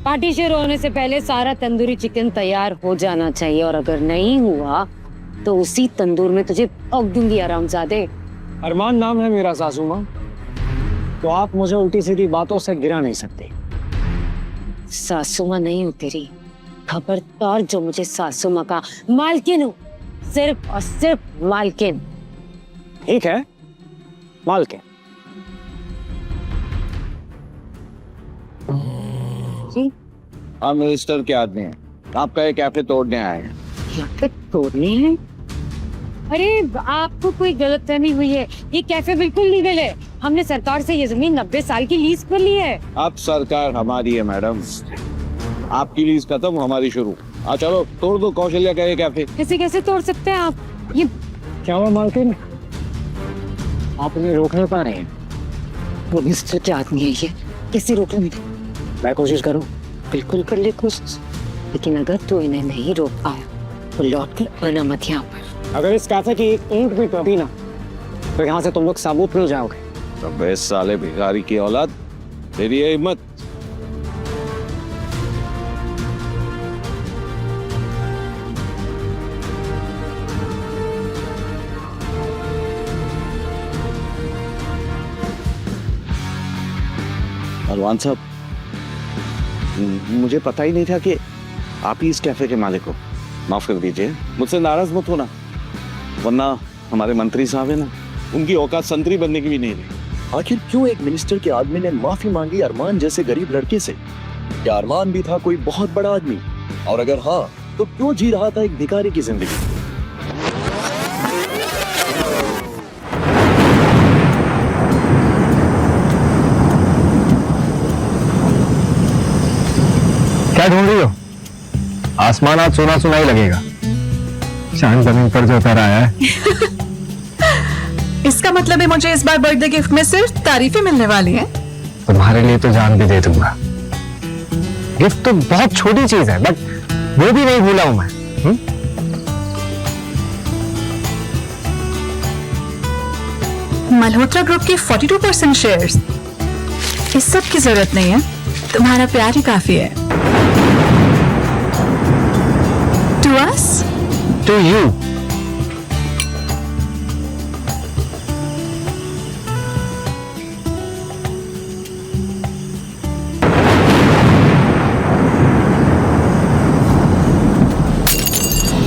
Party शुरू होने से पहले सारा तंदूरी चिकन तैयार हो जाना चाहिए, और अगर नहीं हुआ तो उसी तंदूर में तुझे पक दूंगी आरामजादे। अरमान नाम है मेरा सासू माँ, तो आप मुझे उल्टी सीधी बातों से गिरा नहीं सकते। सासू माँ नहीं हूँ तेरी, खबरदार जो मुझे सासू माँ का, मालकिन हूँ, सिर्फ और सिर्फ मालकिन। ठीक है, मालकिन। जी हम मिनिस्टर के आदमी हैं, आपका ये कैफे तोड़ने आए हैं। कैफे तोड़ने हैं? अरे आपको कोई गलतफहमी हुई है, ये कैफे बिल्कुल लीगल है। हमने सरकार से ये जमीन 90 साल की लीज पर ली है। अब सरकार हमारी है मैडम, आपकी लीज खत्म, हमारी शुरू। चलो तोड़ दो कौशल्या का ये कैफे। कैसे कैसे तोड़ सकते हैं आप? ये क्या हुआ मालकिन, आप उन्हें रोक नहीं पा रहे हैं? मिनिस्टर के आदमी है ये, कैसे रोके मुझे? मैं कोशिश करूं? बिल्कुल कर ले कोशिश, लेकिन अगर तू इन्हें नहीं रोक पाया तो लौट कर आना मत यहाँ पर। अगर इस कैफे की एक ईंट भी टूटी ना, तो यहाँ से तुम लोग साबुत मिल जाओगे। अबे साले भिखारी की औलाद, तेरी ये हिम्मत। अरमान साहब, मुझे पता ही नहीं था कि आप ही इस कैफे के मालिक हो। माफ कर दीजिए, मुझसे नाराज मत होना, वरना हमारे मंत्री साहब है ना, उनकी औकात संतरी बनने की भी नहीं रही। आखिर क्यों एक मिनिस्टर के आदमी ने माफी मांगी अरमान जैसे गरीब लड़के से? क्या अरमान भी था कोई बहुत बड़ा आदमी? और अगर हाँ, तो क्यों जी रहा था एक भिखारी की जिंदगी? क्या ढूंढ रही हो? आसमान आज सोना सुना ही लगेगा, चांद जमीन पर जो उतर आया है। इसका मतलब है मुझे इस बार बर्थडे गिफ्ट में सिर्फ तारीफें मिलने वाली हैं। तुम्हारे लिए तो जान भी दे दूंगा। गिफ्ट तो बहुत छोटी चीज है, बट वो भी नहीं भूला हूं मैं। मल्होत्रा ग्रुप के 42% शेयर्स। इस सब की जरूरत नहीं है, तुम्हारा प्यार ही काफी है। To us? To you.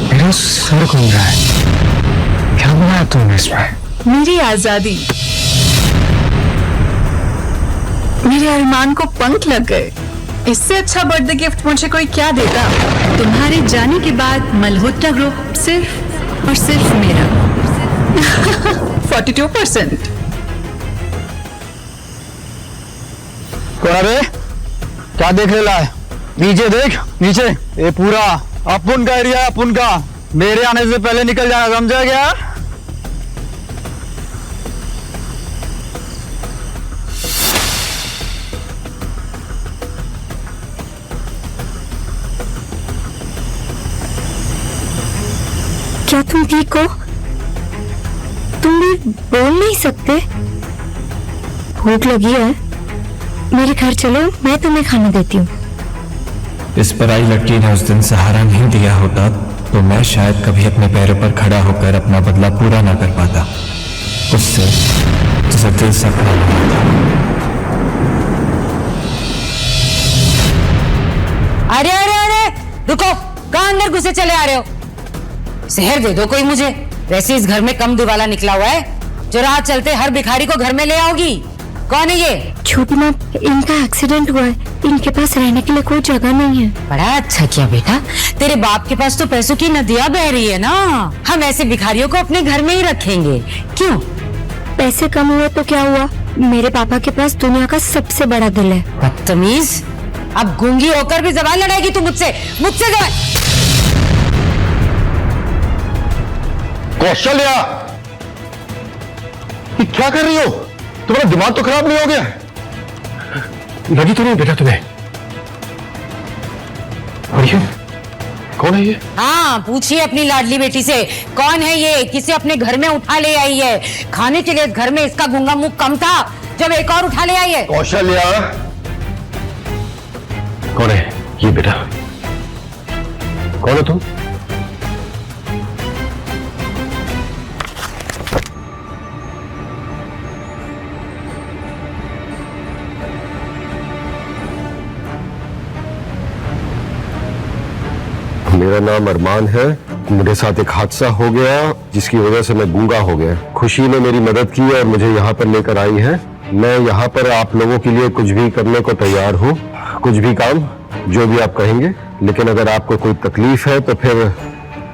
मेरा सर घूम रहा है, क्या बनाया तुमने इसमें? मेरी आजादी, मेरे अरमान को पंख लग गए। इससे अच्छा बर्थडे गिफ्ट मुझे कोई क्या देगा? तुम्हारे जाने के बाद मल्होत्रा ग्रुप सिर्फ और सिर्फ मेरा। 42%। अरे क्या देख रहा है? नीचे देख, नीचे। ये पूरा अपुन का एरिया, अपुन का। मेरे आने से पहले निकल जाना, समझा क्या? क्या तुम ठीक हो? तुम भी बोल नहीं सकते? भूख लगी है, मेरे घर चलो, मैं तुम्हें खाना देती हूँ। इस पराई लड़की ने उस दिन सहारा नहीं दिया होता तो मैं शायद कभी अपने पैरों पर खड़ा होकर अपना बदला पूरा ना कर पाता उससे, जिसे दिल से प्यार था। अरे अरे अरे रुको, कहाँ अंदर घुसे चले आ रहे हो? शहर दे दो कोई मुझे, वैसे इस घर में कम दिवाला निकला हुआ है जो रात चलते हर भिखारी को घर में ले आओगी। कौन है ये? छोटी माँ, इनका एक्सीडेंट हुआ है, इनके पास रहने के लिए कोई जगह नहीं है। बड़ा अच्छा किया बेटा, तेरे बाप के पास तो पैसों की नदियाँ बह रही है ना, हम ऐसे भिखारियों को अपने घर में ही रखेंगे। क्यों? पैसे कम हुए तो क्या हुआ, मेरे पापा के पास दुनिया का सबसे बड़ा दिल है। बदतमीज, अब गूंगी होकर भी जबान लड़ाएगी तू मुझसे? मुझसे जबान? कौशल्या, ये क्या कर रही हो? तुम्हारा दिमाग तो खराब नहीं हो गया? लगी तो नहीं बेटा तुम्हें? और ये कौन है ये? हाँ पूछिए अपनी लाडली बेटी से, कौन है ये? किसे अपने घर में उठा ले आई है? खाने के लिए घर में इसका गूंगा मुंह कम था जब एक और उठा ले आई है। कौशल्या, कौन है ये बेटा? कौन है तुम? मेरा नाम अरमान है। मेरे साथ एक हादसा हो गया जिसकी वजह से मैं गूंगा हो गया। खुशी ने मेरी मदद की और मुझे यहाँ पर लेकर आई है। मैं यहाँ पर आप लोगों के लिए कुछ भी करने को तैयार हूँ, कुछ भी काम, जो भी आप कहेंगे। लेकिन अगर आपको कोई तकलीफ है तो फिर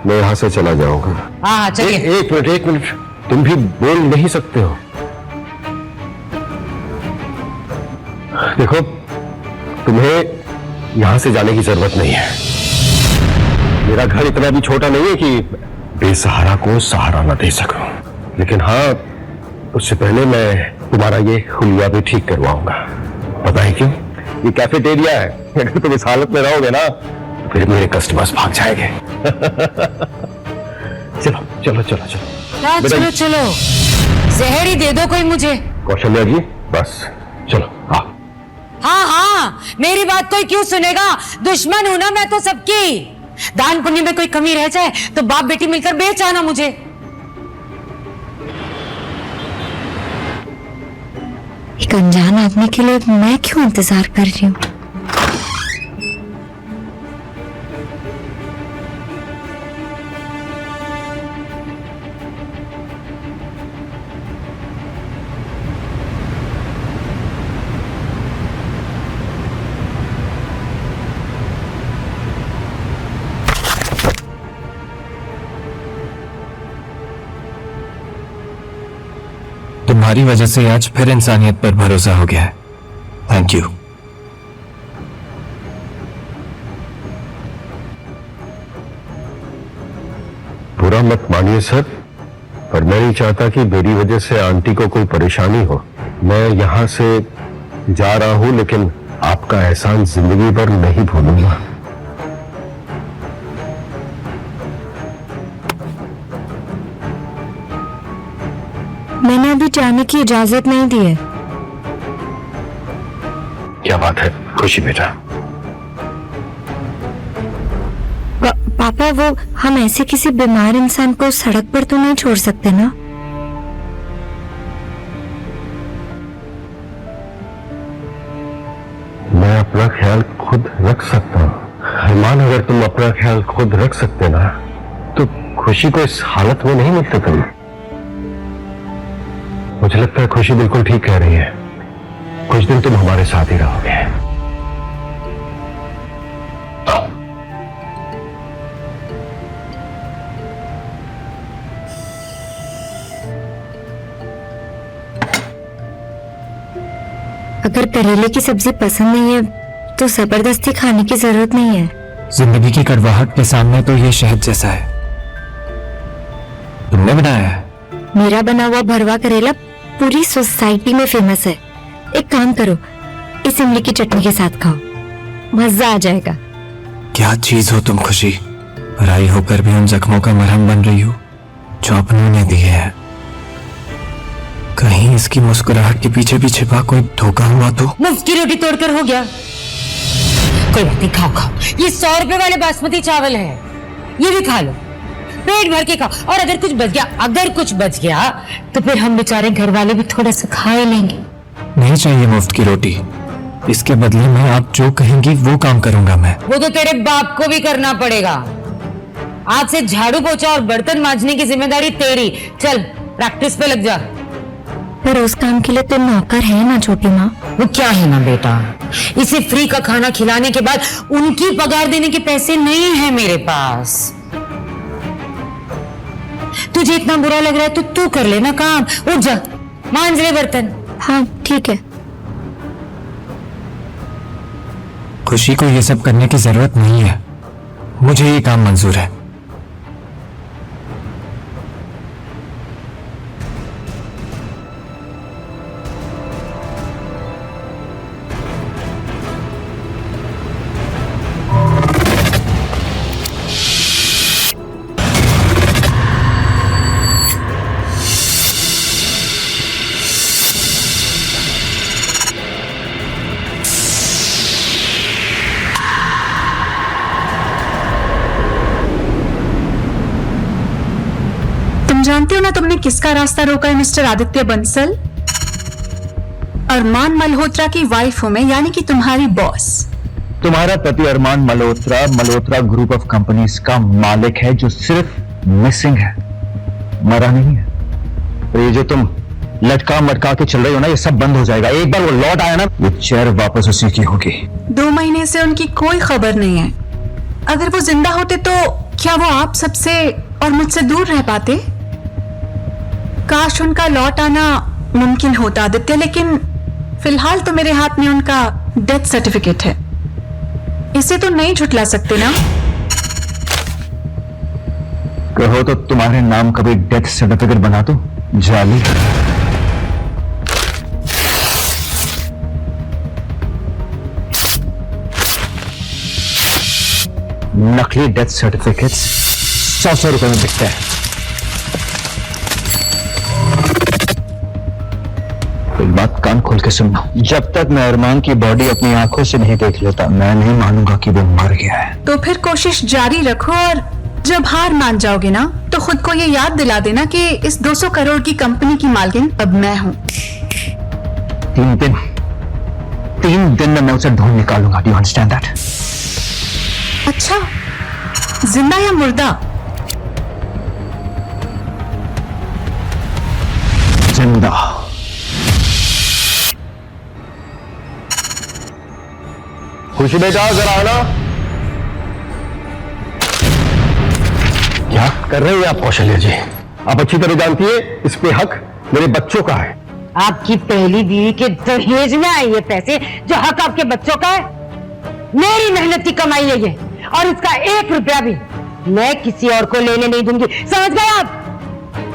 मैं यहाँ से चला जाऊंगा। हाँ चलिए। एक मिनट, तुम भी बोल नहीं सकते हो? देखो, तुम्हें यहाँ से जाने की जरूरत नहीं है। मेरा घर इतना भी छोटा नहीं है कि बेसहारा को सहारा न दे सकूं। लेकिन हाँ, उससे पहले मैं तुम्हारा ये हुलिया भी ठीक करवाऊंगा। पता है क्यों? ये कैफेटेरिया है। अगर तुम इस हालत में रहोगे ना तो फिर मेरे कस्टमर्स भाग जाएंगे। चलो चलो चलो चलो चलो चलो, जहर ही दे दो कोई मुझे। कौशल्या जी, बस चलो। हाँ हाँ, मेरी बात कोई क्यों सुनेगा? दुश्मन हूं ना मैं तो सबकी। दान पुण्य में कोई कमी रह जाए तो बाप बेटी मिलकर बेच आना मुझे। एक अनजान आदमी के लिए मैं क्यों इंतजार कर रही हूँ? तुम्हारी वजह से आज फिर इंसानियत पर भरोसा हो गया है। Thank you. बुरा मत मानिए सर, पर मैं नहीं चाहता कि मेरी वजह से आंटी को कोई परेशानी हो। मैं यहां से जा रहा हूं, लेकिन आपका एहसान जिंदगी भर नहीं भूलूंगा। मैंने अभी जाने की इजाजत नहीं दी है। क्या बात है खुशी बेटा? पापा, वो हम ऐसे किसी बीमार इंसान को सड़क पर तो नहीं छोड़ सकते ना? मैं अपना ख्याल खुद रख सकता हूँ। अरमान, अगर तुम अपना ख्याल खुद रख सकते ना तो खुशी को इस हालत में नहीं मिलते तुम। मुझे लगता है खुशी बिल्कुल ठीक कह रही है। कुछ दिन तुम हमारे साथ ही रहोगे। अगर करेले की सब्जी पसंद नहीं है तो जबरदस्ती खाने की जरूरत नहीं है। जिंदगी की कड़वाहट के सामने तो ये शहद जैसा है। तुमने बनाया है? मेरा बना हुआ भरवा करेला पूरी सोसाइटी में फेमस है। एक काम करो, इस इमली की चटनी के साथ खाओ, मजा आ जाएगा। क्या चीज हो तुम खुशी, पराई होकर भी उन जख्मों का मरहम बन रही हो जो अपनों ने दिए है। कहीं इसकी मुस्कुराहट के पीछे भी छिपा कोई धोखा हुआ तो? मुफ्त की रोटी तोड़कर हो गया। कोई बात नहीं, खाओ खाओ, ये 100 रुपए वाले बासमती चावल है, ये भी खा लो, पेट भर के खाओ। और अगर कुछ बच गया तो फिर हम बेचारे घर वाले भी थोड़ा सा खा लेंगे। नहीं चाहिए मुफ्त की रोटी, इसके बदले में आप जो कहेंगी वो काम करूंगा मैं। वो तो तेरे बाप को भी करना पड़ेगा। आज से झाड़ू पोछा और बर्तन मांजने की जिम्मेदारी तेरी। चल प्रैक्टिस पे लग जा। पर उस काम के लिए तो नौकर है ना छोटी माँ। वो क्या है ना बेटा, इसे फ्री का खाना खिलाने के बाद उनकी पगार देने के पैसे नहीं है मेरे पास। तुझे इतना बुरा लग रहा है तो तू कर लेना काम। उठ जा, मांज ले बर्तन। हाँ ठीक है। खुशी को ये सब करने की जरूरत नहीं है, मुझे ये काम मंजूर है। जानते हो ना तुमने किसका रास्ता रोका है मिस्टर आदित्य बंसल? अरमान मल्होत्रा की वाइफ हूं मैं, यानी कि तुम्हारी बॉस। तुम्हारा पति Arman Malhotra Malhotra group of companies का मालिक है, जो सिर्फ मिसिंग है, मरा नहीं है। तो ये जो तुम लटका मटका के चल रही हो ना, ये सब बंद हो जाएगा। एक बार वो लौट आया ना, वो चेयर वापस उसी की होगी। 2 महीने से उनकी कोई खबर नहीं है। अगर वो जिंदा होते तो क्या वो आप सबसे और मुझसे दूर रह पाते? काश उनका लौट आना मुमकिन होता आदित्य, लेकिन फिलहाल तो मेरे हाथ में उनका डेथ सर्टिफिकेट है। इसे तो नहीं झुठला सकते ना? कहो तो तुम्हारे नाम का भी डेथ सर्टिफिकेट बना दो, जाली। नकली डेथ सर्टिफिकेट्स 100 रुपए में बिकते हैं। एक बात कान खोल के सुनना, जब तक मैं अरमान की बॉडी अपनी आंखों से नहीं देख लेता, मैं नहीं मानूंगा कि वो मर गया है। तो फिर कोशिश जारी रखो, और जब हार मान जाओगे ना, तो खुद को ये याद दिला देना कि इस 200 करोड़ की कंपनी की मालकिन अब मैं हूं। 3 दिन में मैं उसे ढूंढ निकालूंगा। Do you understand that? अच्छा, जिंदा या मुर्दा? जिंदा। खुशी बेटा जरा आना। क्या कर रहे हैं आप कौशल्या जी? आप अच्छी तरह जानती है इस पे हक मेरे बच्चों का है। आपकी पहली बीवी के दहेज में आए ये पैसे, जो हक आपके बच्चों का है। मेरी मेहनत की कमाई है ये, और इसका 1 रुपया भी मैं किसी और को लेने नहीं दूंगी। समझ गए आप?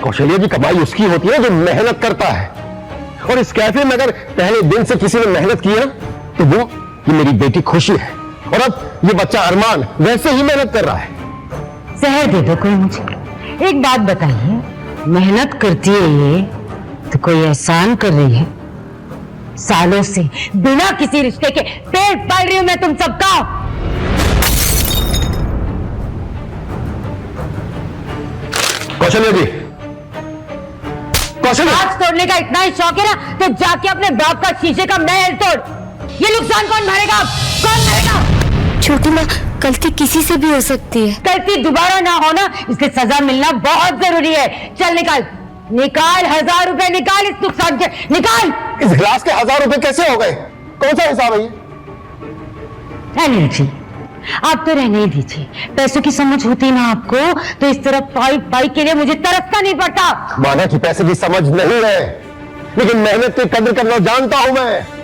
कौशल्या जी, कमाई उसकी होती है जो मेहनत करता है, और इस कैफे में अगर पहले दिन से किसी ने मेहनत की है तो वो ये मेरी बेटी खुशी है, और अब ये बच्चा अरमान वैसे ही मेहनत कर रहा है। जहर दे दो कोई मुझे। एक बात बताइए, मेहनत करती है ये तो कोई एहसान कर रही है? सालों से बिना किसी रिश्ते के पेट पाल रही हूं मैं तुम सबका। कौशल्या जी, कौशल्या, आज तोड़ने का इतना ही शौक है ना, तो जाके अपने बाप का शीशे का महल तोड़। ये नुकसान कौन भरेगा? कौन भरेगा? छोटी माँ, गलती किसी से भी हो सकती है। गलती दोबारा ना हो ना, इसकी सजा मिलना बहुत जरूरी है। चल निकाल, निकाल 1000 रुपए निकाल इस नुकसान के, निकाल। इस गिलास के 1000 रुपए कैसे हो गए? कौन सा हिसाब है ये? रहने दीजिए, आप तो रहने ही दीजिए। पैसों की समझ होती ना आपको, तो इस तरह पाई पाई के लिए मुझे तरसना नहीं पड़ता। माना कि पैसे की समझ नहीं है, लेकिन मेहनत की कदर करना जानता हूं मैं।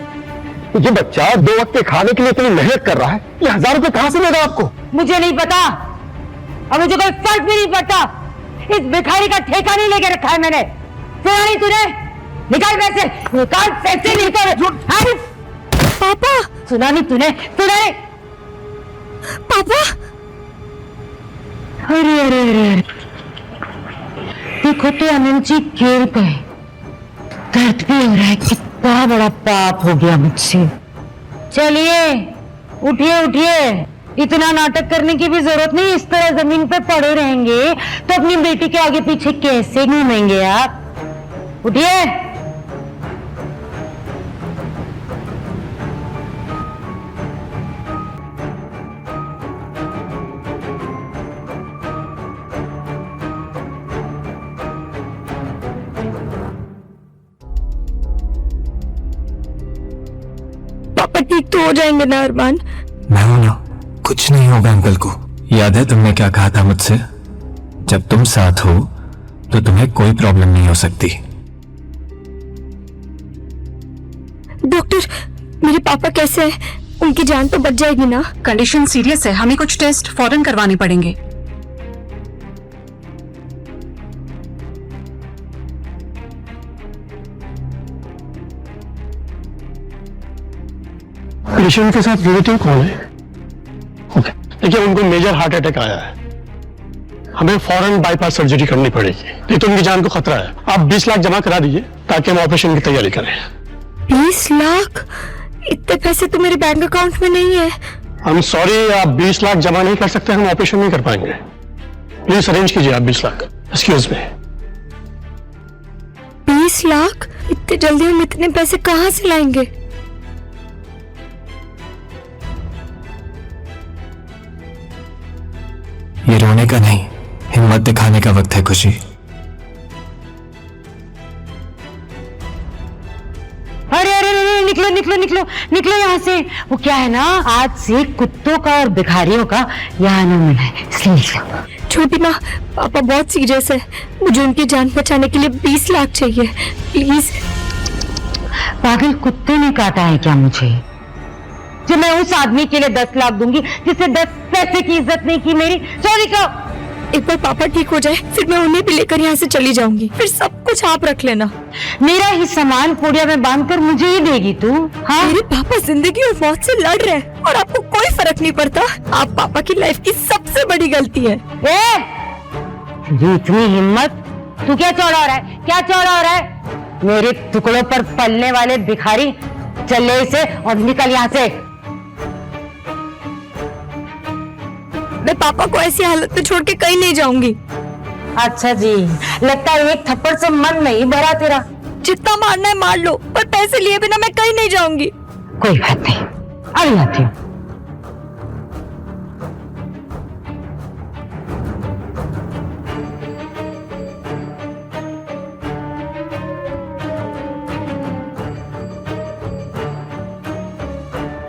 ये बच्चा 2 वक्त के खाने के लिए इतनी मेहनत कर रहा है, ये 1000 रुपए कहां से देगा आपको? मुझे नहीं पता, और मुझे कोई फर्क भी नहीं पड़ता। इस भिखारी का ठेका नहीं लेके रखा है मैंने। सुना नहीं तूने? निकाल पैसे, निकाल पैसे, निकाल। पापा, सुना नहीं तूने? सुना नहीं? पापा, अरे अरे अरे, देखो तो अनंत जी गिर गए। दर्द भी हो रहा है, कितना बड़ा पाप हो गया मुझसे। चलिए उठिए उठिए, इतना नाटक करने की भी जरूरत नहीं। इस तरह जमीन पे पड़े रहेंगे तो अपनी बेटी के आगे पीछे कैसे घूमेंगे आप? उठिए। पापा ठीक तो हो जाएंगे ना अरमान? मैं हूं ना, कुछ नहीं होगा अंकल को। याद है तुमने क्या कहा था मुझसे? जब तुम साथ हो तो तुम्हें कोई प्रॉब्लम नहीं हो सकती। डॉक्टर, मेरे पापा कैसे हैं? उनकी जान तो बच जाएगी ना? कंडीशन सीरियस है, हमें कुछ टेस्ट फौरन करवाने पड़ेंगे। पेशेंट के साथ रिलेटिव कौन है? ओके, देखिए उनको मेजर हार्ट अटैक आया है, हमें फौरन बाईपास सर्जरी करनी पड़ेगी, नहीं तो उनकी जान को खतरा है। आप 20 लाख जमा करा दीजिए ताकि हम ऑपरेशन की तैयारी करें। 20 लाख? इतने पैसे तो मेरे बैंक अकाउंट में नहीं है। हम सॉरी, आप 20 लाख जमा नहीं कर सकते, हम ऑपरेशन नहीं कर पाएंगे। प्लीज अरेंज कीजिए आप 20 लाख। Excuse me. 20 लाख? इतने जल्दी हम इतने पैसे कहाँ से लाएंगे? ये रोने का नहीं, हिम्मत दिखाने का वक्त है खुशी। अरे अरे अरे, निकलो निकलो निकलो निकलो यहाँ से। वो क्या है ना, आज से कुत्तों का और भिखारियों का यहाँ आना मना है, इसलिए निकलो। छोटी माँ, पापा बहुत सीरियस है, मुझे उनकी जान बचाने के लिए 20 लाख चाहिए, प्लीज। पागल कुत्ते ने काटा है क्या मुझे, जो मैं उस आदमी के लिए 10 लाख दूंगी जिससे 10 पैसे की इज्जत नहीं की मेरी। चोरी का एक बार पापा ठीक हो जाए, फिर मैं उन्हें भी लेकर यहाँ से चली जाऊंगी, फिर सब कुछ आप रख लेना। मेरा ही सामान पुड़िया में बांधकर मुझे ही देगी तू? हाँ, मेरे पापा जिंदगी और मौत से लड़ रहे हैं और आपको कोई फर्क नहीं पड़ता। आप पापा की लाइफ की सबसे बड़ी गलती है। ये इतनी हिम्मत, तू क्या चौड़ा हो रहा है, क्या चौड़ा हो रहा है? मेरे टुकड़ों पर पलने वाले भिखारी, चल ले इसे और निकल यहाँ से। मैं पापा को ऐसी हालत में छोड़ के कहीं नहीं जाऊंगी। अच्छा जी, लगता है एक थप्पड़ से मन नहीं भरा तेरा। जितना मारना है मार लो, पर पैसे लिए बिना मैं कहीं नहीं जाऊंगी। कोई बात नहीं, अभी आती हूँ।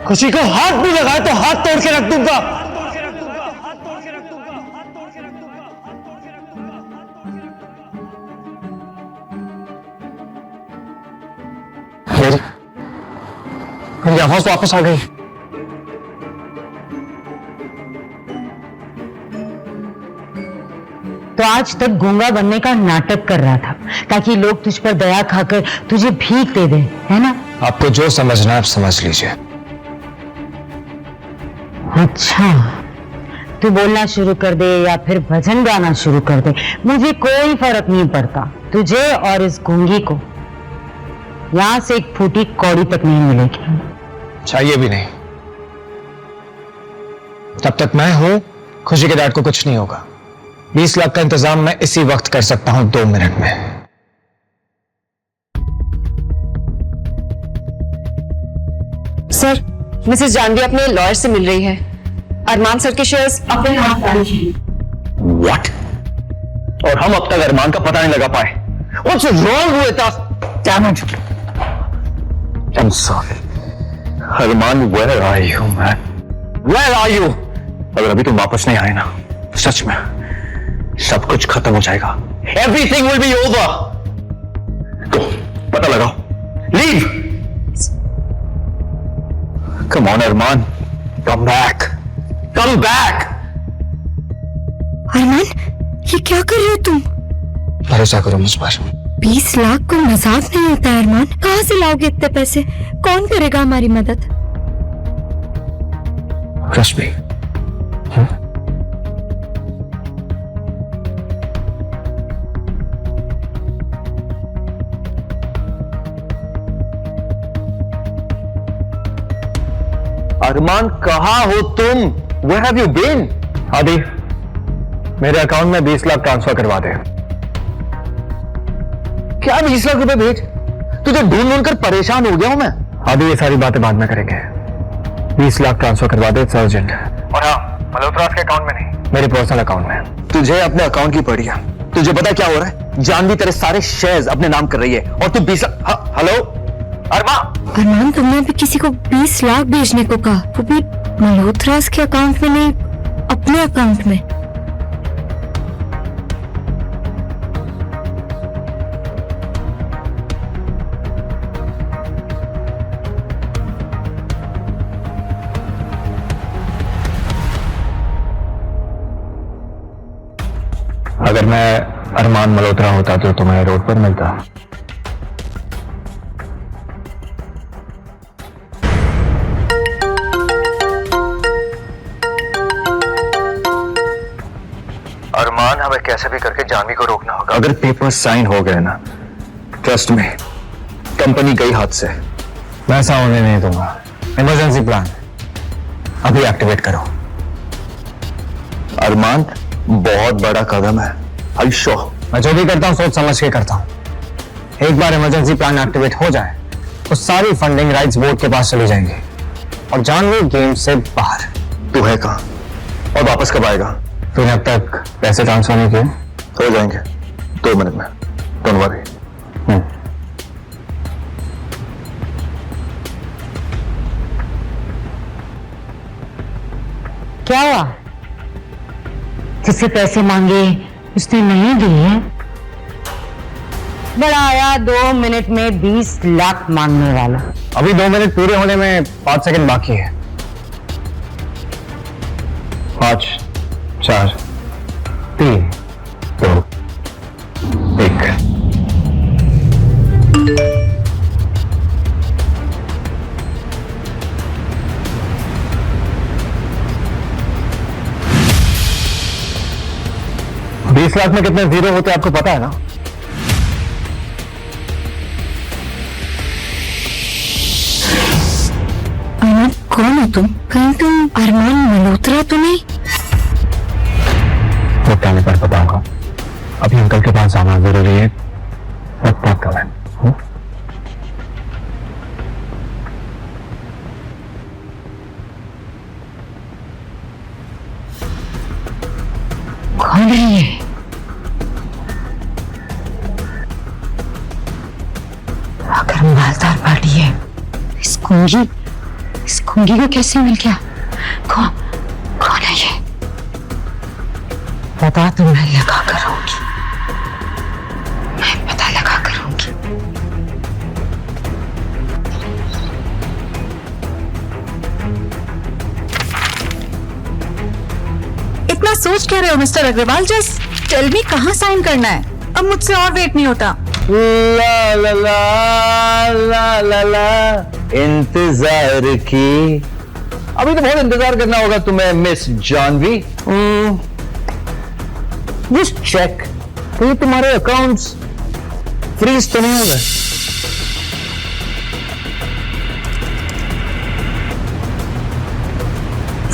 खुशी को हाथ भी लगाए तो हाथ तोड़ के रख दूंगा। मेरी आवाज वापस आ गई। तो आज तक गूंगा बनने का नाटक कर रहा था ताकि लोग तुझ पर दया खाकर तुझे भीख दे दें, है ना? आपको जो समझना है आप समझ लीजिए। अच्छा, तू बोलना शुरू कर दे या फिर भजन गाना शुरू कर दे, मुझे कोई फर्क नहीं पड़ता। तुझे और इस गूंगी को यहां से एक फूटी कौड़ी तक नहीं मिलेगी। चाहिए भी नहीं। तब तक मैं हूं, खुशी के डैड को कुछ नहीं होगा। 20 लाख का इंतजाम मैं इसी वक्त कर सकता हूं, 2 मिनट में। सर, मिसेस जानवी अपने लॉयर से मिल रही है। अरमान सर के शेयर्स अपने हाथ डाले हैं। व्हाट? और हम अब तक अरमान का पता नहीं लगा पाए। What's wrong with us? Damn it! I'm sorry. Armaan, where are you, man? Where are you? अगर अभी तुम वापस नहीं आए ना, सच में सब कुछ खत्म हो जाएगा। Everything will be over. तो पता लगाओ। Leave. Come on, Armaan. Come back. Come back. अरमान, ये क्या कर रहे हो तुम? भरोसा करो मुझ पर। 20 लाख को मजाक नहीं होता है अरमान। कहाँ से लाओगे इतने पैसे? कौन करेगा हमारी मदद? Trust me. अरमान, कहाँ हो तुम? Where have you been? आदि, मेरे अकाउंट में 20 लाख ट्रांसफर करवा दे। क्या 20 लाख रुपए भेज? तुझे ढूंढ ढूंढ कर परेशान हो गया हूं मैं। आदि, ये सारी बातें बाद में करेंगे। 20 लाख ट्रांसफर करवा दे, इट्स अर्जेंट। और हाँ, मल्होत्रास के अकाउंट में नहीं, मेरे पर्सनल अकाउंट में। तुझे अपने अकाउंट की पड़ी है। तुझे पता क्या हो रहा है? जानवी तेरे सारे शेयर्स अपने नाम कर रही है और तू 20 लाख। हेलो अरमान, तुमने अभी किसी को 20 लाख भेजने को कहा, वो भी मल्होत्रास के अकाउंट में नहीं, अपने अकाउंट में। अगर मैं अरमान मल्होत्रा होता तो तुम्हें रोड पर मिलता। अरमान, हमें कैसे भी करके जानवी को रोकना होगा। अगर पेपर साइन हो गए ना, ट्रस्ट में, कंपनी गई हाथ से। मैं ऐसा होने नहीं दूंगा। इमरजेंसी प्लान अभी एक्टिवेट करो। अरमान, बहुत बड़ा कदम है। I show. मैं जो भी करता हूं सोच समझ के करता हूं। एक बार इमरजेंसी प्लान एक्टिवेट हो जाए तो सारी फंडिंग राइट्स बोर्ड के पास चली जाएंगी और जानवी गेम से बाहर। तू है कहाँ और वापस कब आएगा? तूने अब तक पैसे ट्रांसफर नहीं किए? हो जाएंगे 2 मिनट में, डोंट वरी। क्या हुआ? जिससे पैसे मांगे उसने नहीं दिए? बड़ा आया 2 मिनट में 20 लाख मांगने वाला। अभी 2 मिनट पूरे होने में 5 सेकंड बाकी है। 5, 4, 3, 2, 1। $20 लाख में कितने जीरो होते हैं आपको पता है ना? अरमान, कौन हो तुम? कहीं तुम अरमान मल्होत्रा तो नहीं? वक्त आने पर बताऊंगा। अभी अंकल के पास आना जरूरी है। वक्त बात कर लें। कौन है ये? अगर मालदार पार्टी है, इस कुंगी को कैसे मिल गया? कौन है ये? पता तो मैं लगा कर रहूंगी, मैं पता लगा कर रहूंगी। इतना सोच क्या रहे हो mister Agrawal? Just tell me कहाँ साइन करना है। अब मुझसे और वेट नहीं होता। ला ला ला ला ला ला इंतजार की। अभी तो बहुत इंतजार करना होगा तुम्हें मिस जानवी। जस्ट चेक ये तुम्हारे अकाउंट्स फ्रीज तो नहीं हो गए?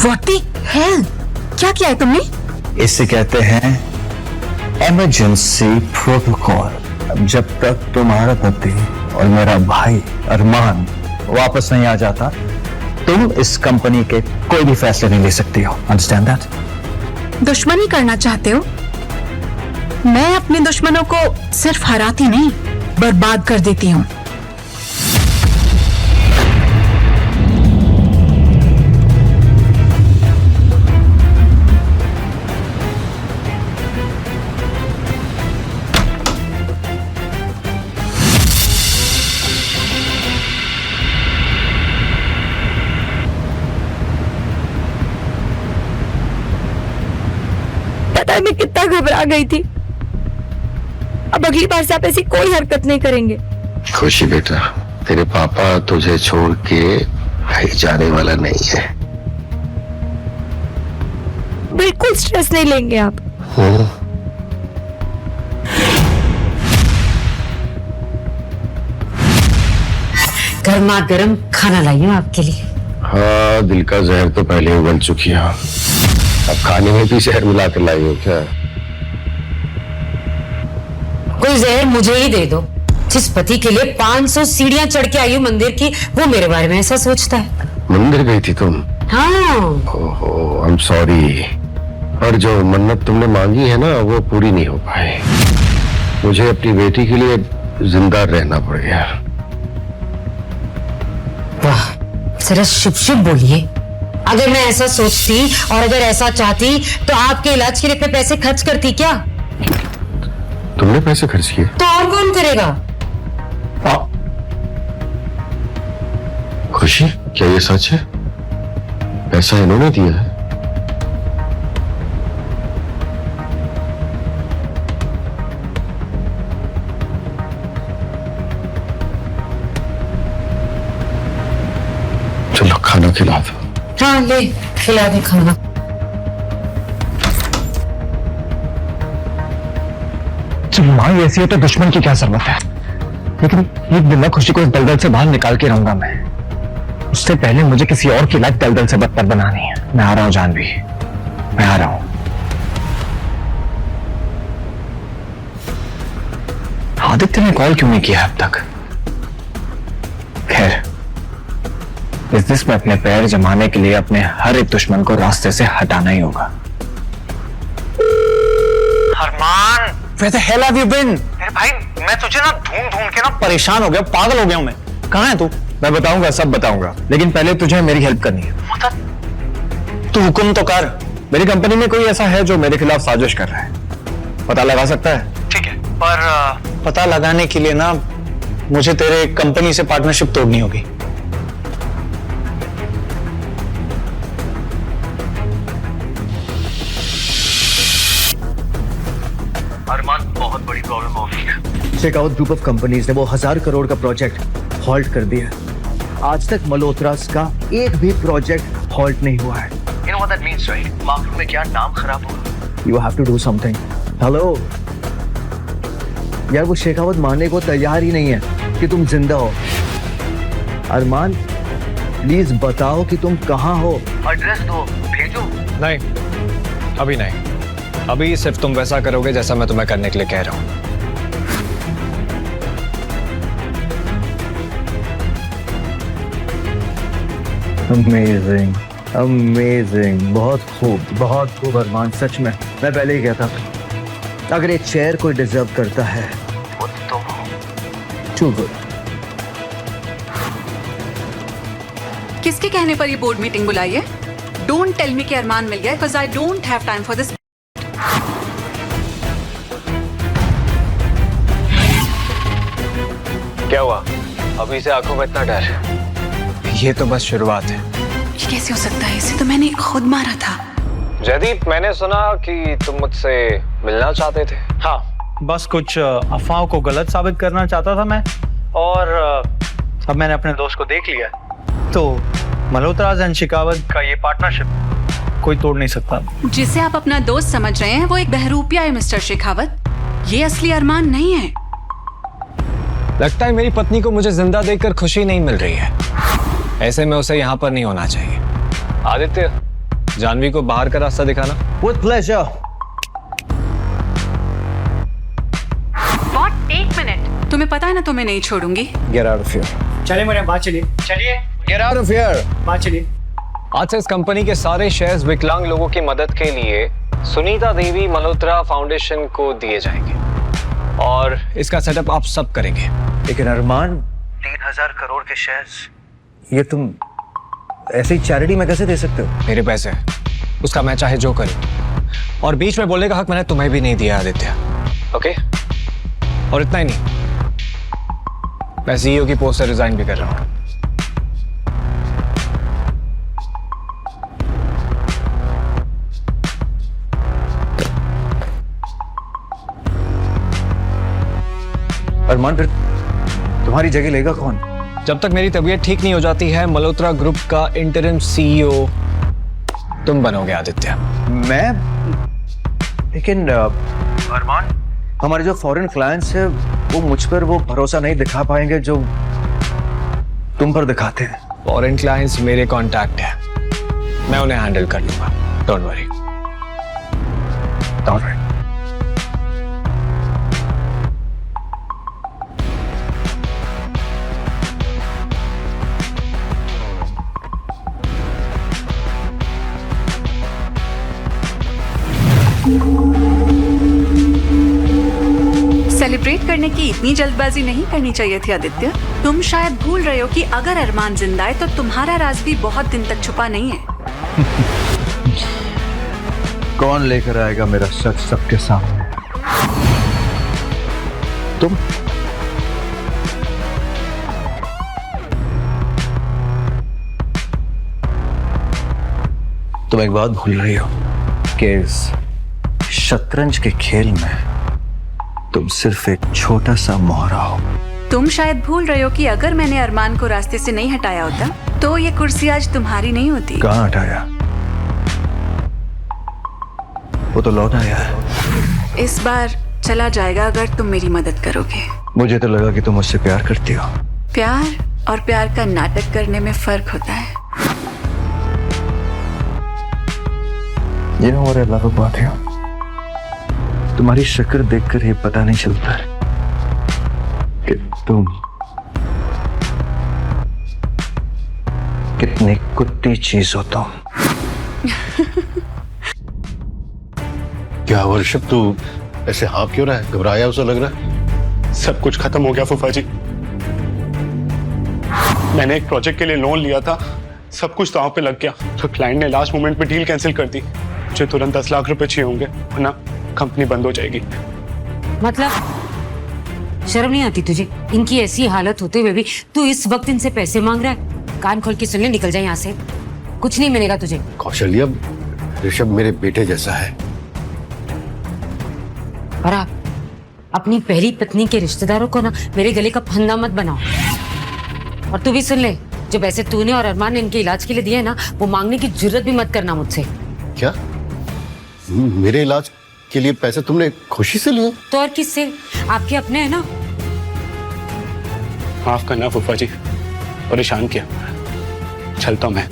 What the hell? क्या किया है तुमने? इसे कहते हैं इमरजेंसी प्रोटोकॉल। जब तक तुम्हारा पति और मेरा भाई अरमान वापस नहीं आ जाता, तुम इस कंपनी के कोई भी फैसले नहीं ले सकती हो। Understand that? दुश्मनी करना चाहते हो? मैं अपने दुश्मनों को सिर्फ हराती नहीं, बर्बाद कर देती हूँ। पता है मैं कितना घबरा गई थी। अब अगली बार से आप ऐसी कोई हरकत नहीं करेंगे। खुशी बेटा, तेरे पापा तुझे छोड़ के कहीं जाने वाला नहीं है। बिल्कुल स्ट्रेस नहीं लेंगे आप। गर्मा गर्म खाना लाई हूँ आपके लिए। हाँ, दिल का जहर तो पहले ही बन चुकी है, अब खाने में भी जहर मिला कर लाई हो क्या? कोई जहर मुझे ही दे दो। जिस पति के लिए 500 सीढ़ियां चढ़ के आई हूँ मंदिर की, वो मेरे बारे में ऐसा सोचता है। मंदिर गई थी तुम? हाँ। ओहो, आई एम सॉरी, पर जो मन्नत तुमने मांगी है ना, वो पूरी नहीं हो पाई। मुझे अपनी बेटी के लिए जिंदा रहना पड़ गया। वाह, जरा शुभ शुभ बोलिए। अगर मैं ऐसा सोचती और अगर ऐसा चाहती तो आपके इलाज के लिए इतने पैसे खर्च करती क्या? तुमने पैसे खर्च किए? तो और कौन करेगा? खुशी, क्या ये सच है? पैसा इन्होंने दिया है? चलो खाना खिला दो। हाँ, ले खिला दे खाना। जब माँ ऐसी है तो दुश्मन की क्या जरूरत है? लेकिन एक दिन मैं खुशी को इस दलदल से बाहर निकाल के रहूंगा। मैं उससे पहले मुझे किसी और की लाइफ दलदल से बदतर बनानी है। मैं आ रहा हूँ जानवी, मैं आ रहा हूँ। आदित्य ने कॉल क्यों नहीं किया अब तक? खैर, इस देश में अपने पैर जमाने के लिए अपने हर एक दुश्मन को रास्ते से हटाना ही होगा। अरमान, where the hell have you been? अरे भाई, मैं तुझे ना ढूंढ ढूंढ के ना परेशान हो गया, पागल हो गया हूं मैं। कहाँ है तू? मैं बताऊंगा, सब बताऊंगा, लेकिन पहले तुझे मेरी हेल्प करनी है। मतलब तू हुक्म तो कर। मेरी कंपनी में कोई ऐसा है जो मेरे खिलाफ साजिश कर रहा है, पता लगा सकता है? ठीक है, पर पता लगाने के लिए ना मुझे तेरे कंपनी से पार्टनरशिप तोड़नी होगी। अरमान, बहुत बड़ी प्रॉब्लम हो गई है। शेखावत ग्रुप ऑफ कंपनीज ने वो 1000 करोड़ का प्रोजेक्ट हॉल्ट कर दिया। आज तक मल्होत्रास का एक भी प्रोजेक्ट हॉल्ट नहीं हुआ है। You know what that means, right? Market में क्या नाम खराब होगा। You have to do something. Hello यार, वो शेखावत मानने को तैयार ही नहीं है कि तुम जिंदा हो। अरमान, प्लीज बताओ कि तुम कहाँ हो। एड्रेस दो, भेजो। नहीं, अभी नहीं। अभी सिर्फ तुम वैसा करोगे जैसा मैं तुम्हें करने के लिए कह रहा हूं। अमेजिंग, अमेजिंग, बहुत खूब अरमान, सच में मैं पहले ही कहता था, अगर एक चेयर कोई डिजर्व करता है वो तुम हो। Too good. किसके कहने पर ये बोर्ड मीटिंग बुलाई है? डोंट टेल मी कि अरमान मिल गया, because I don't have time for this. क्या हुआ? अभी से आंखों में इतना डर? ये तो बस शुरुआत है। ये कैसे हो सकता है? इसे तो मैंने खुद मारा था। जयदीप, मैंने सुना कि तुम मुझसे मिलना चाहते थे। हाँ, बस कुछ अफवाहों को गलत साबित करना चाहता था मैं, और अब मैंने अपने दोस्त को देख लिया, तो मल्होत्रास एंड शेखावत का ये पार्टनरशिप कोई तोड़ नहीं सकता। जिसे आप अपना दोस्त समझ रहे हैं वो एक बहरूपिया है मिस्टर शेखावत, ये असली अरमान नहीं है। लगता है मेरी पत्नी को मुझे जिंदा देखकर खुशी नहीं मिल रही है, ऐसे में उसे यहाँ पर नहीं होना चाहिए। आदित्य, जानवी को बाहर का रास्ता दिखाना। With pleasure. What? एक मिनट, तुम्हें पता है ना तुम्हें नहीं छोड़ूंगी। Get out of here. चलिए मेरे बात चलिए चलिए Get out of here. बात चलिए। आज से इस कंपनी के सारे शेयर्स विकलांग लोगों की मदद के लिए सुनीता देवी मल्होत्रा फाउंडेशन को दिए जाएंगे, और इसका सेटअप आप सब करेंगे। लेकिन अरमान, 3000 करोड़ के शेयर्स ये तुम ऐसी चैरिटी में कैसे दे सकते हो? मेरे पैसे, उसका मैं चाहे जो करूं, और बीच में बोलने का हक मैंने तुम्हें भी नहीं दिया आदित्य, ओके? और इतना ही नहीं, मैं सीईओ की पोस्ट से रिजाइन भी कर रहा हूं। अरमान, फिर तुम्हारी जगह लेगा कौन? जब तक मेरी तबीयत ठीक नहीं हो जाती है, मल्होत्रा ग्रुप का इंटरिम सीईओ तुम बनोगे आदित्य। मैं? लेकिन अरमान, हमारे जो फॉरेन क्लाइंट्स हैं वो मुझ पर वो भरोसा नहीं दिखा पाएंगे जो तुम पर दिखाते हैं। फॉरेन क्लाइंट्स मेरे कॉन्टैक्ट है, मैं उन्हें हैंडल कर लूंगा, डोंट वरी। ऑलराइट। सेलिब्रेट करने की इतनी जल्दबाजी नहीं करनी चाहिए थी आदित्य। तुम शायद भूल रहे हो कि अगर अरमान जिंदा है तो तुम्हारा राज भी बहुत दिन तक छुपा नहीं है। कौन लेकर आएगा मेरा सच सबके सामने? तुम? तुम एक बात भूल रही हो कि इस शतरंज के खेल में तुम सिर्फ एक छोटा सा मोहरा हो। तुम शायद भूल रहे हो कि अगर मैंने अरमान को रास्ते से नहीं हटाया होता तो ये कुर्सी आज तुम्हारी नहीं होती। कहाँ हटाया? वो तो लौट आया है। इस बार चला जाएगा अगर तुम मेरी मदद करोगे। मुझे तो लगा कि तुम मुझसे प्यार करती हो। प्यार और प्यार का नाटक करने में फर्क होता है। You know what I love about you? तुम्हारी शक्ल देखकर ये पता नहीं चलता तुम कितनी कुत्ती चीज हो तुम। क्या हुआ ऋषभ, तू ऐसे हाँ क्यों रहा है? घबराया उसे लग रहा है। सब कुछ खत्म हो गया फूफा जी। मैंने एक प्रोजेक्ट के लिए लोन लिया था, सब कुछ दांव पे लग गया। तो क्लाइंट ने लास्ट मोमेंट पे डील कैंसिल कर दी। मुझे तुरंत 10 लाख रुपए चाहिए होंगे, वरना कंपनी बंद हो जाएगी। मतलब शर्म नहीं आती तुझे? इनकी ऐसी हालत होते हुए भी तू इस वक्त इनसे पैसे मांग रहा है? कान खोल के सुन ले, निकल जाए यहाँ से, कुछ नहीं मिलेगा तुझे। कौशल्या, ऋषभ मेरे बेटे जैसा है। और आप अपनी पहली पत्नी के रिश्तेदारों को ना मेरे गले का फंदा मत बनाओ। और तू भी सुन ले, जो पैसे तूने और अरमान ने इनके इलाज के लिए दिए ना, वो मांगने की जुर्रत भी मत करना मुझसे। क्या? मेरे इलाज के लिए पैसे तुमने खुशी से लिए? तो और किससे? आपके अपने हैं ना। माफ करना फूफा जी, परेशान किया। चलता हूं मैं।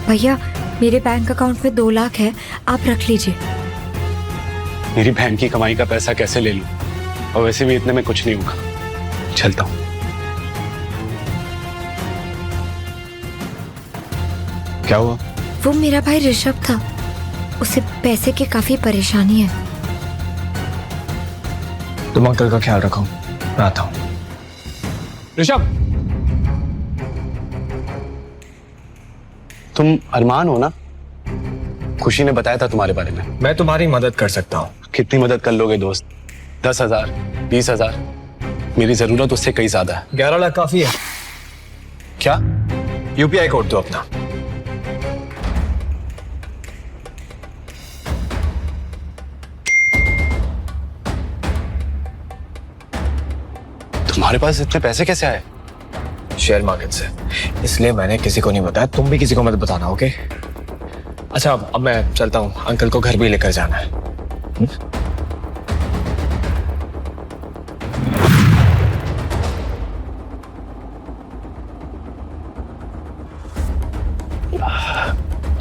भैया, मेरे बैंक अकाउंट में 2 लाख है, आप रख लीजिए। मेरी बहन की कमाई का पैसा कैसे ले लूं? और वैसे भी इतने में कुछ नहीं होगा। चलता हूं। क्या हुआ? वो मेरा भाई ऋषभ था, उसे पैसे की काफी परेशानी है। तुम अंकल का ख्याल रखो, मैं आता हूं। ऋषभ, तुम अरमान हो ना? खुशी ने बताया था तुम्हारे बारे में। मैं तुम्हारी मदद कर सकता हूँ। कितनी मदद कर लोगे दोस्त? 10,000, 20,000? मेरी जरूरत उससे कई ज्यादा है। 11 लाख काफी है। क्या? यूपीआई कोड दो अपना। तुम्हारे पास इतने पैसे कैसे आए? शेयर मार्केट से। इसलिए मैंने किसी को नहीं बताया, तुम भी किसी को मत बताना, ओके? अच्छा, अब मैं चलता हूँ, अंकल को घर भी लेकर जाना है।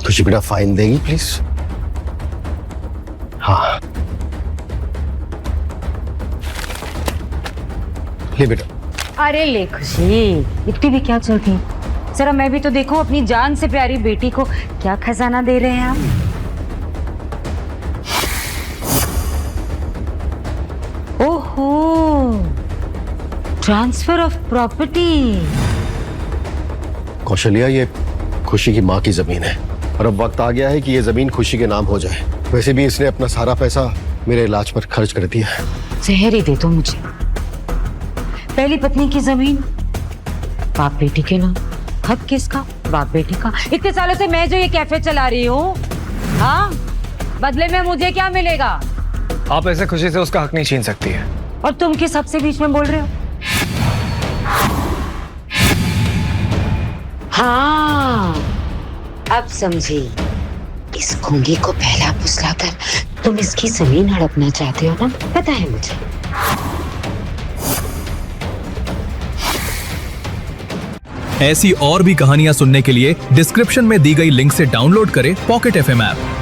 खुशी बेटा, फाइन देगी प्लीज? हाँ ले बेटा। अरे ले खुशी, इतनी भी क्या चलती है? जरा मैं भी तो देखूं अपनी जान से प्यारी बेटी को क्या खजाना दे रहे हैं आप। ओहो, ट्रांसफर ऑफ प्रॉपर्टी। कौशल्या, ये खुशी की माँ की जमीन है और अब वक्त आ गया है कि ये जमीन खुशी के नाम हो जाए। वैसे भी इसने अपना सारा पैसा मेरे इलाज पर खर्च कर दिया है। जहर ही दे दो मुझे। पहली पत्नी की जमीन बाप बेटी के नाम, हक किसका? बाप बेटी का। इतने सालों से मैं जो ये कैफे चला रही हूँ, हाँ, बदले में मुझे क्या मिलेगा? आप ऐसे खुशी से उसका हक नहीं छीन सकती है। और तुम किस हक से बीच में बोल रहे हो? हाँ, अब समझी। इस गूंगी को पहला फुसलाकर तुम इसकी जमीन हड़पना चाहते हो ना? पता है मुझे। ऐसी और भी कहानियां सुनने के लिए डिस्क्रिप्शन में दी गई लिंक से डाउनलोड करें पॉकेट FM ऐप।